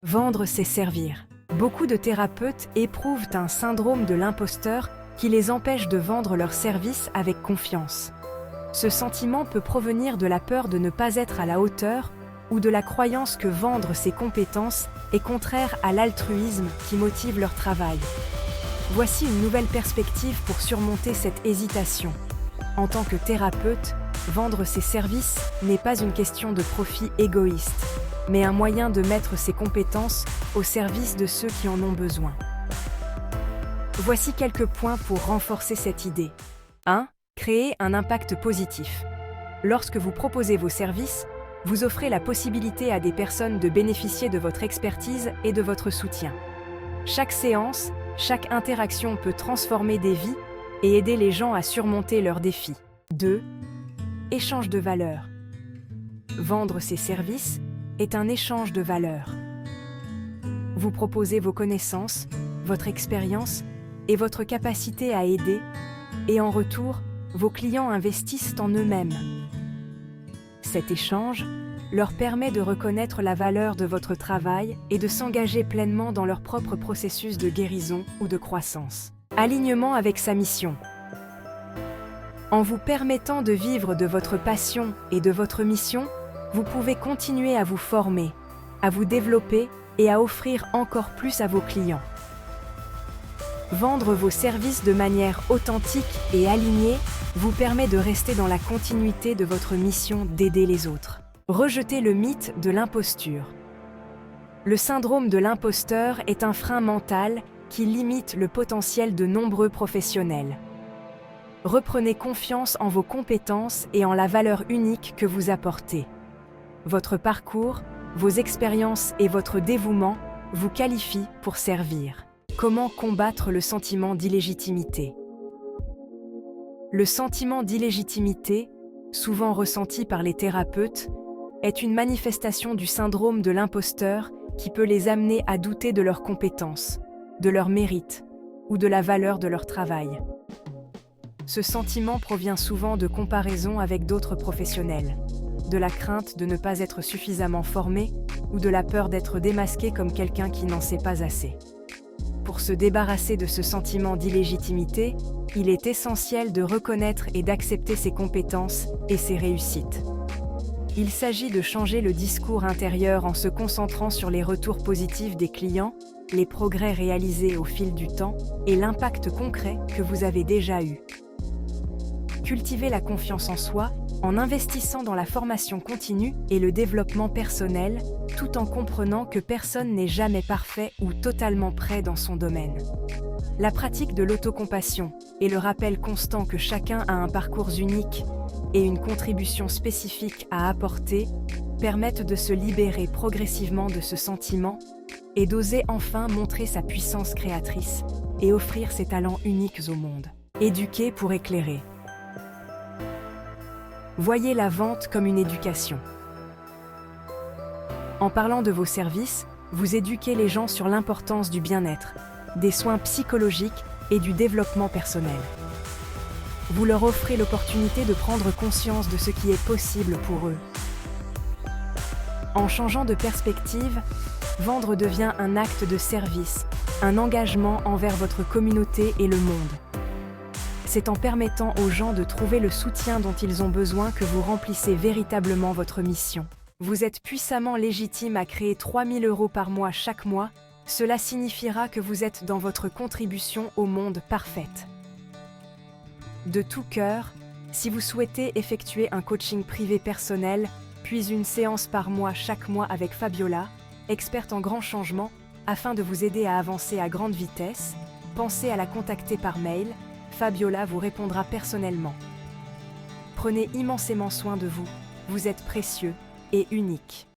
Vendre, c'est servir. Beaucoup de thérapeutes éprouvent un syndrome de l'imposteur qui les empêche de vendre leurs services avec confiance. Ce sentiment peut provenir de la peur de ne pas être à la hauteur ou de la croyance que vendre ses compétences est contraire à l'altruisme qui motive leur travail. Voici une nouvelle perspective pour surmonter cette hésitation. En tant que thérapeute, vendre ses services n'est pas une question de profit égoïste, mais un moyen de mettre ses compétences au service de ceux qui en ont besoin. Voici quelques points pour renforcer cette idée. 1. Créer un impact positif. Lorsque vous proposez vos services, vous offrez la possibilité à des personnes de bénéficier de votre expertise et de votre soutien. Chaque séance, chaque interaction peut transformer des vies et aider les gens à surmonter leurs défis. 2. Échange de valeurs. Vendre ses services est un échange de valeurs. Vous proposez vos connaissances, votre expérience et votre capacité à aider, et en retour, vos clients investissent en eux-mêmes. Cet échange leur permet de reconnaître la valeur de votre travail et de s'engager pleinement dans leur propre processus de guérison ou de croissance. Alignement avec sa mission. En vous permettant de vivre de votre passion et de votre mission, vous pouvez continuer à vous former, à vous développer et à offrir encore plus à vos clients. Vendre vos services de manière authentique et alignée vous permet de rester dans la continuité de votre mission d'aider les autres. Rejetez le mythe de l'imposture. Le syndrome de l'imposteur est un frein mental qui limite le potentiel de nombreux professionnels. Reprenez confiance en vos compétences et en la valeur unique que vous apportez. Votre parcours, vos expériences et votre dévouement vous qualifient pour servir. Comment combattre le sentiment d'illégitimité? Le sentiment d'illégitimité, souvent ressenti par les thérapeutes, est une manifestation du syndrome de l'imposteur qui peut les amener à douter de leurs compétences, de leur mérite ou de la valeur de leur travail. Ce sentiment provient souvent de comparaisons avec d'autres professionnels, de la crainte de ne pas être suffisamment formé ou de la peur d'être démasqué comme quelqu'un qui n'en sait pas assez. Pour se débarrasser de ce sentiment d'illégitimité, il est essentiel de reconnaître et d'accepter ses compétences et ses réussites. Il s'agit de changer le discours intérieur en se concentrant sur les retours positifs des clients, les progrès réalisés au fil du temps et l'impact concret que vous avez déjà eu. Cultivez la confiance en soi en investissant dans la formation continue et le développement personnel, tout en comprenant que personne n'est jamais parfait ou totalement prêt dans son domaine. La pratique de l'autocompassion et le rappel constant que chacun a un parcours unique et une contribution spécifique à apporter permettent de se libérer progressivement de ce sentiment et d'oser enfin montrer sa puissance créatrice et offrir ses talents uniques au monde. Éduquer pour éclairer. Voyez la vente comme une éducation. En parlant de vos services, vous éduquez les gens sur l'importance du bien-être, des soins psychologiques et du développement personnel. Vous leur offrez l'opportunité de prendre conscience de ce qui est possible pour eux. En changeant de perspective, vendre devient un acte de service, un engagement envers votre communauté et le monde. C'est en permettant aux gens de trouver le soutien dont ils ont besoin que vous remplissez véritablement votre mission. Vous êtes puissamment légitime à créer 3 000 € par mois chaque mois. Cela signifiera que vous êtes dans votre contribution au monde parfaite. De tout cœur, si vous souhaitez effectuer un coaching privé personnel, puis une séance par mois chaque mois avec Fabiola, experte en grands changements, afin de vous aider à avancer à grande vitesse, pensez à la contacter par mail. Fabiola vous répondra personnellement. Prenez immensément soin de vous, vous êtes précieux et unique.